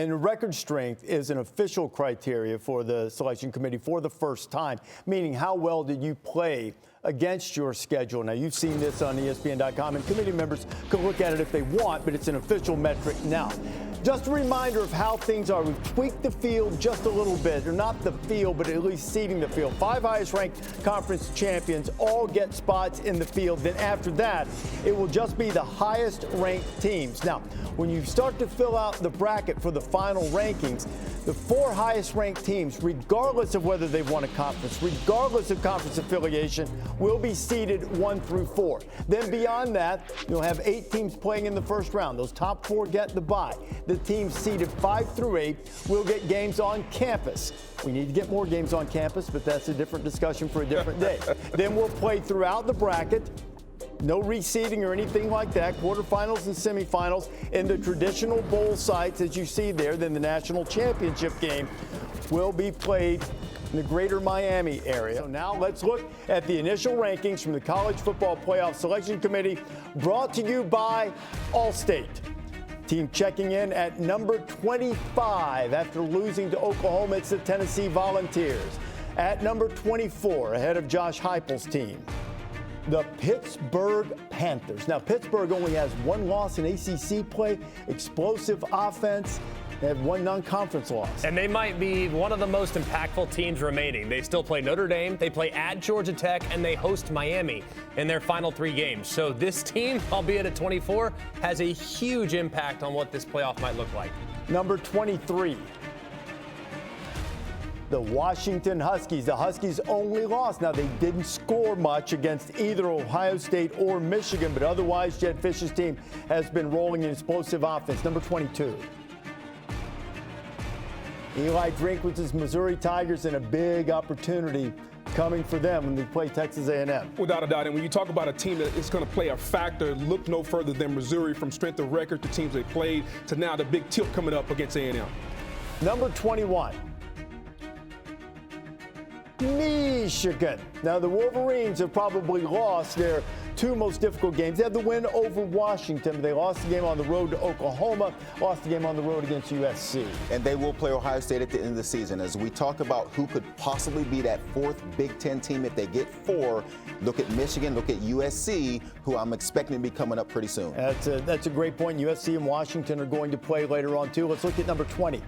And record strength is an official criteria for the selection committee for the first time, meaning how well did you play against your schedule. Now, you've seen this on ESPN.com, and committee members can look at it if they want, but it's an official metric now. Just a reminder of how things are. We've tweaked the field just a little bit, or not the field, but at least seeding the field. 5 highest-ranked conference champions all get spots in the field. Then after that, it will just be the highest-ranked teams. Now, when you start to fill out the bracket for the final rankings, the 4 highest-ranked teams, regardless of whether they've won a conference, regardless of conference affiliation, will be seeded 1 through 4. Then beyond that, you'll have 8 teams playing in the first round. Those top 4 get the bye. The teams seeded 5 through 8 will get games on campus. We need to get more games on campus, but that's a different discussion for a different day. Then we'll play throughout the bracket. No reseeding or anything like that. Quarterfinals and semifinals in the traditional bowl sites, as you see there. Then the national championship game will be played in the greater Miami area. So now let's look at the initial rankings from the College Football Playoff Selection Committee, brought to you by Allstate. Team checking in at number 25 after losing to Oklahoma. It's the Tennessee Volunteers. At number 24, ahead of Josh Heupel's team, the Pittsburgh Panthers. Now, Pittsburgh only has 1 loss in ACC play, explosive offense. They have 1 non-conference loss. And they might be one of the most impactful teams remaining. They still play Notre Dame, they play at Georgia Tech, and they host Miami in their final 3 games. So this team, albeit at 24, has a huge impact on what this playoff might look like. Number 23, the Washington Huskies. The Huskies only lost. Now, they didn't score much against either Ohio State or Michigan, but otherwise, Jed Fish's team has been rolling in explosive offense. Number 22. Eli Drinkwitz's Missouri Tigers, and a big opportunity coming for them when they play Texas A&M. Without a doubt. And when you talk about a team that is going to play a factor, look no further than Missouri, from strength of record to teams they played to now the big tilt coming up against A&M. Number 21. Michigan. Now, the Wolverines have probably lost their 2 most difficult games. They had the win over Washington, but they lost the game on the road to Oklahoma, lost the game on the road against USC. And they will play Ohio State at the end of the season. As we talk about who could possibly be that 4th Big Ten team if they get 4, look at Michigan, look at USC, who I'm expecting to be coming up pretty soon. That's a great point. USC and Washington are going to play later on, too. Let's look at number 20.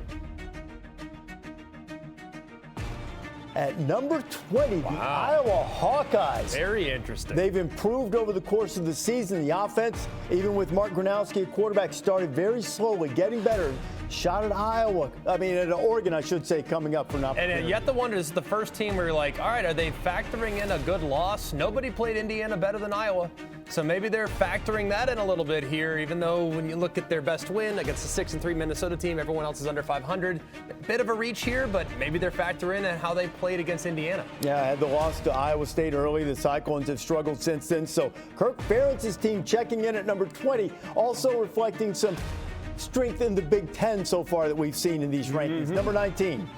At number 20, the Iowa Hawkeyes. Very interesting. They've improved over the course of the season. The offense, even with Mark Gronowski at quarterback, started very slowly, getting better. Shot at at Oregon, I should say, coming up for an opportunity. And you have to wonder, this is the first team where you're like, all right, are they factoring in a good loss? Nobody played Indiana better than Iowa. So maybe they're factoring that in a little bit here, even though when you look at their best win against the 6-3 Minnesota team, everyone else is under 500. A bit of a reach here, but maybe they're factoring in how they played against Indiana. Yeah, I had the loss to Iowa State early. The Cyclones have struggled since then. So Kirk Ferentz's team checking in at number 20, also reflecting some strength in the Big Ten so far that we've seen in these rankings. Number 19.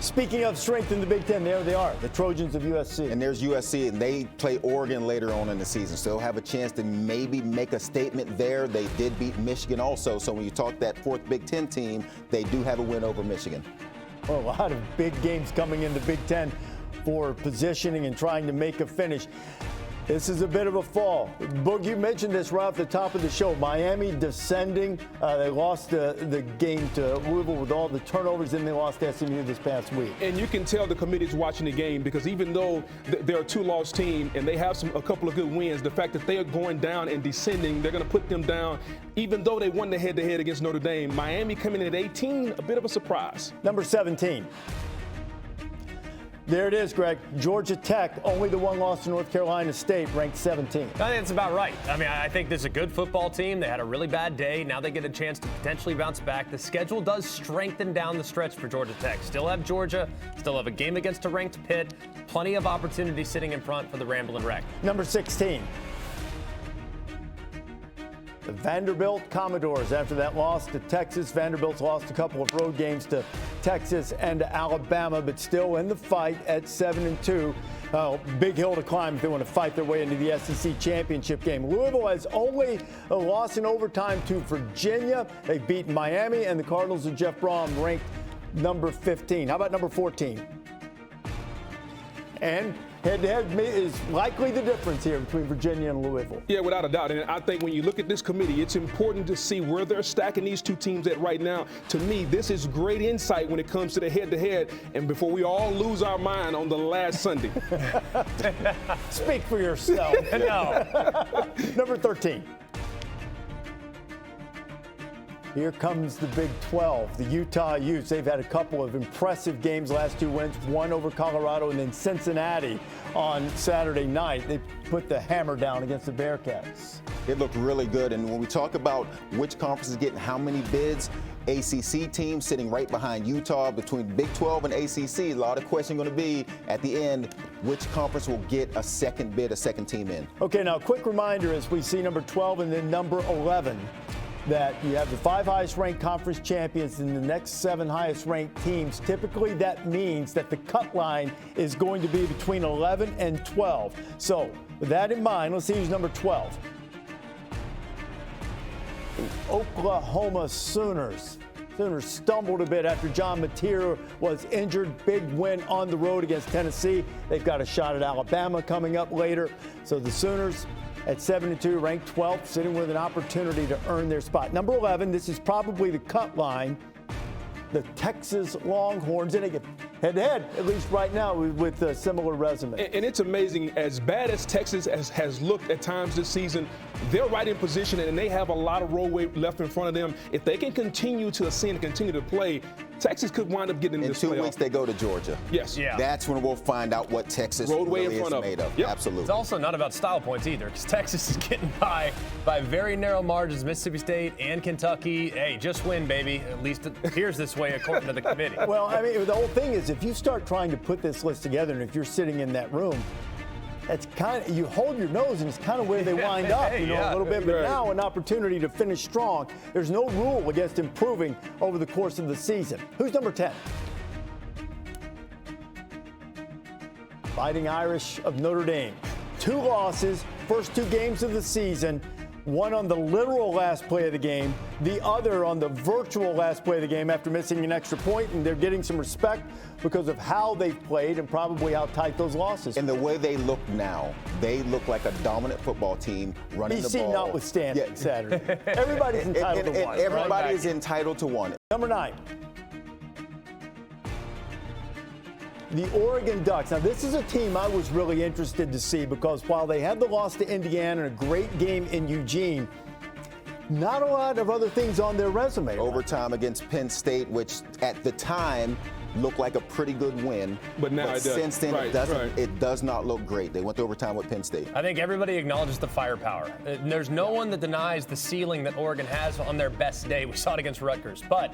Speaking of strength in the Big Ten, there they are, the Trojans of USC. And there's USC, and they play Oregon later on in the season, so they'll have a chance to maybe make a statement there. They did beat Michigan also, so when you talk that 4th Big Ten team, they do have a win over Michigan. Well, a lot of big games coming in the Big Ten for positioning and trying to make a finish. This is a bit of a fall. Boog, you mentioned this right off the top of the show. Miami descending. They lost the game to Louisville with all the turnovers, and they lost to SMU this past week. And you can tell the committee's watching the game, because even though they're a 2-loss team and they have a couple of good wins, the fact that they are going down and descending, they're going to put them down. Even though they won the head-to-head against Notre Dame, Miami coming in at 18, a bit of a surprise. Number 17. There it is, Greg. Georgia Tech, only the 1 loss to North Carolina State, ranked 17. I think that's about right. I mean, I think this is a good football team. They had a really bad day. Now they get a chance to potentially bounce back. The schedule does strengthen down the stretch for Georgia Tech. Still have Georgia, still have a game against a ranked Pitt. Plenty of opportunity sitting in front for the Ramblin' Wreck. Number 16. The Vanderbilt Commodores, after that loss to Texas, Vanderbilt's lost a couple of road games to Texas and to Alabama, but still in the fight at 7-2. Big hill to climb if they want to fight their way into the SEC championship game. Louisville has only a loss in overtime to Virginia. They beat Miami, and the Cardinals of Jeff Brom ranked number 15. How about number 14? And head-to-head is likely the difference here between Virginia and Louisville. Yeah, without a doubt. And I think when you look at this committee, it's important to see where they're stacking these two teams at right now. To me, this is great insight when it comes to the head-to-head, and before we all lose our mind on the last Sunday. Speak for yourself. No. Number 13. Here comes the Big 12, the Utah Utes. They've had a couple of impressive games, last two wins, one over Colorado and then Cincinnati on Saturday night. They put the hammer down against the Bearcats. It looked really good. And when we talk about which conference is getting how many bids, ACC team sitting right behind Utah. Between Big 12 and ACC, a lot of question going to be at the end, which conference will get a second bid, a second team in. Okay, now quick reminder as we see number 12 and then number 11. That you have the 5 highest ranked conference champions and the next 7 highest ranked teams. Typically, that means that the cut line is going to be between 11 and 12. So, with that in mind, let's see who's number 12. The Oklahoma Sooners. Sooners stumbled a bit after John Mateer was injured. Big win on the road against Tennessee. They've got a shot at Alabama coming up later. So the Sooners at 7-2, ranked 12th, sitting with an opportunity to earn their spot. Number 11, this is probably the cut line. The Texas Longhorns, and they get head-to-head, at least right now, with a similar resume. And it's amazing, as bad as Texas has looked at times this season, they're right in position, and they have a lot of roadway left in front of them. If they can continue to ascend and continue to play, Texas could wind up getting in this playoff. In 2 weeks, they go to Georgia. Yes. Yeah. That's when we'll find out what Texas roadway really in front is of made of. Yep. Absolutely. It's also not about style points either, because Texas is getting by very narrow margins. Mississippi State and Kentucky, hey, just win, baby. At least it appears this way according to the committee. Well, I mean, the whole thing is if you start trying to put this list together, and if you're sitting in that room, it's kind of, you hold your nose and it's kind of where they wind up, a little bit. But now an opportunity to finish strong. There's no rule against improving over the course of the season. Who's number 10? Fighting Irish of Notre Dame. 2 losses, first 2 games of the season. One on the literal last play of the game, the other on the virtual last play of the game after missing an extra point, and they're getting some respect because of how they've played and probably how tight those losses. And the way they look now, they look like a dominant football team running the ball. BC notwithstanding, Saturday. Everybody's entitled to one. Everybody is entitled to one. Number 9. The Oregon Ducks. Now, this is a team I was really interested to see because while they had the loss to Indiana and a great game in Eugene, not a lot of other things on their resume. Overtime against Penn State, which at the time looked like a pretty good win. But now it does. Since then, it does not look great. They went to overtime with Penn State. I think everybody acknowledges the firepower. There's no one that denies the ceiling that Oregon has on their best day. We saw it against Rutgers. But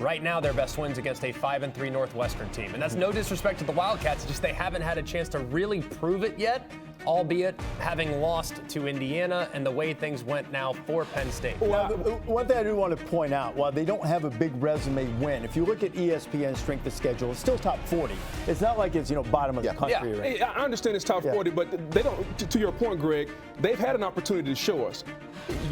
right now, their best wins against a 5-3 Northwestern team. And that's no disrespect to the Wildcats, just they haven't had a chance to really prove it yet, albeit having lost to Indiana and the way things went now for Penn State. Well, one thing I do want to point out, while they don't have a big resume win, if you look at ESPN's strength of schedule, it's still top 40. It's not like it's, bottom of the country. Yeah. Right? Hey, I understand it's top 40, but they don't, to your point, Greg, they've had an opportunity to show us.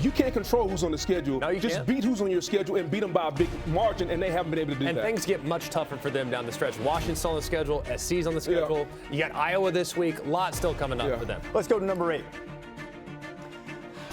You can't control who's on the schedule. No, you just can't. beat who's on your schedule and beat them by a big margin, and they haven't been able to do that. And things get much tougher for them down the stretch. Washington's on the schedule, SC's on the schedule. You got Iowa this week. A lot still coming up for them. Let's go to number 8.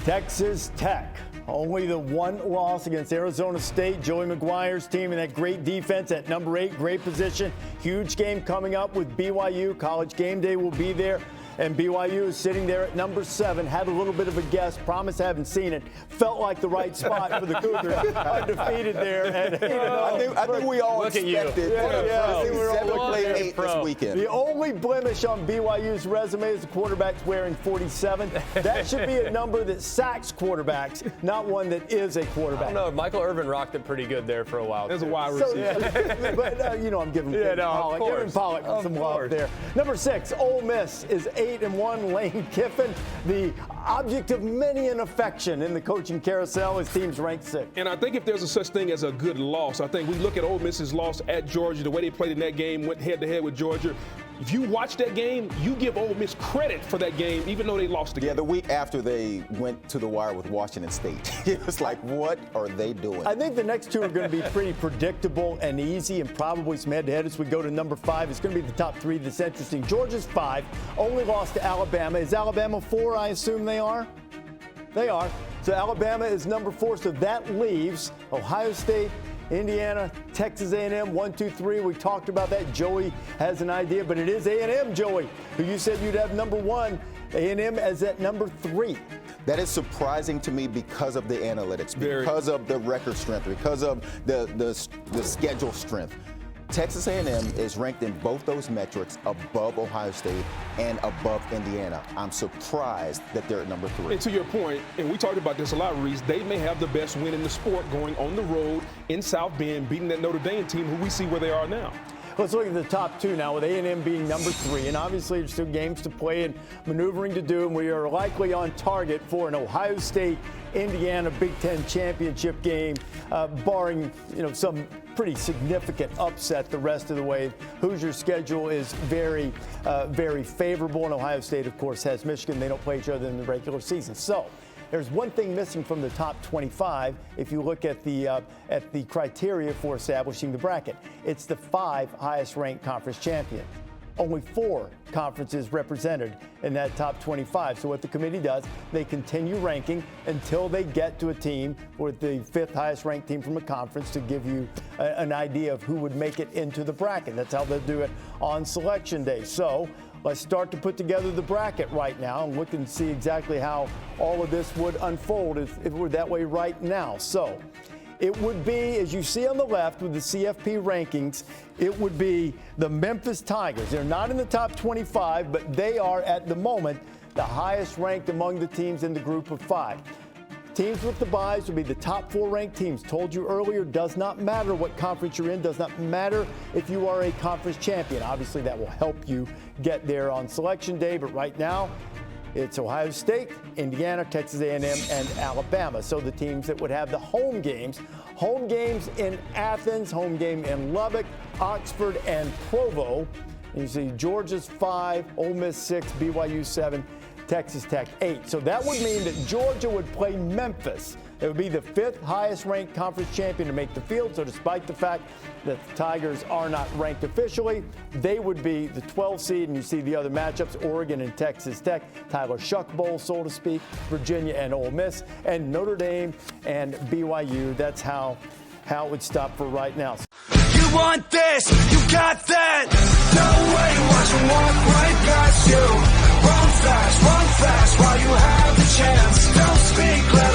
Texas Tech. Only the one loss against Arizona State. Joey McGuire's team and that great defense at number 8. Great position. Huge game coming up with BYU. College Game Day will be there. And BYU is sitting there at number 7. Had a little bit of a guess. Promise I haven't seen it. Felt like the right spot for the Cougars. Undefeated there. And, I think we all look expected. at you. 7 played 8 this weekend. The only blemish on BYU's resume is the quarterback's wearing 47. That should be a number that sacks quarterbacks, not one that is a quarterback. I don't know. Michael Irvin rocked it pretty good there for a while. There's a wide receiver. But, I'm giving Pollock some love there. Number 6, Ole Miss is 8-1. Lane Kiffin, the object of many an affection in the coaching carousel. His team's ranked 6th. And I think if there's a such thing as a good loss, I think we look at Ole Miss's loss at Georgia, the way they played in that game, went head-to-head with Georgia. If you watch that game, you give Ole Miss credit for that game, even though they lost the game. Yeah, the week after they went to the wire with Washington State. It was like, what are they doing? I think the next two are going to be pretty predictable and easy, and probably some head-to-head as we go to number 5. It's going to be the top 3 that's interesting. Georgia's 5, only lost to Alabama. Is Alabama 4? I assume they are? They are. So Alabama is number 4, so that leaves Ohio State, Indiana, Texas A&M, 1, 2, 3. We talked about that. Joey has an idea, but it is A&M, Joey, who you said you'd have number 1. A&M as at number 3. That is surprising to me because of the analytics, because of the record strength, because of the schedule strength. Texas A&M is ranked in both those metrics above Ohio State and above Indiana. I'm surprised that they're at number 3. And to your point, and we talked about this a lot, Rece, they may have the best win in the sport going on the road in South Bend, beating that Notre Dame team who we see where they are now. Let's look at the top 2 now, with A&M being number 3. And obviously, there's still games to play and maneuvering to do, and we are likely on target for an Ohio State-Indiana Big Ten championship game, barring some pretty significant upset the rest of the way. Hoosiers' schedule is very, very favorable, and Ohio State, of course, has Michigan. They don't play each other in the regular season. So there's one thing missing from the top 25 if you look at the criteria for establishing the bracket. It's the 5 highest-ranked conference champions. Only 4 conferences represented in that top 25. So what the committee does, they continue ranking until they get to a team or the 5th highest-ranked team from a conference to give you an idea of who would make it into the bracket. That's how they'll do it on Selection Day. So let's start to put together the bracket right now and look and see exactly how all of this would unfold if it were that way right now. So it would be, as you see on the left with the CFP rankings, it would be the Memphis Tigers. They're not in the top 25, but they are at the moment the highest ranked among the teams in the group of 5. Teams with the byes would be the top 4 ranked teams. Told you earlier, does not matter what conference you're in, does not matter if you are a conference champion. Obviously, that will help you get there on Selection Day, but right now, it's Ohio State, Indiana, Texas A&M, and Alabama. So the teams that would have the home games in Athens, home game in Lubbock, Oxford, and Provo. And you see Georgia's 5, Ole Miss 6, BYU 7, Texas Tech 8. So that would mean that Georgia would play Memphis. It would be the 5th highest ranked conference champion to make the field. So despite the fact that the Tigers are not ranked officially, they would be the 12th seed. And you see the other matchups, Oregon and Texas Tech, Tyler Shuck Bowl, so to speak, Virginia and Ole Miss, and Notre Dame and BYU. That's how it would stop for right now. You want this, you got that. No way, watch them walk right past you. Run fast while you have the chance. Don't speak, let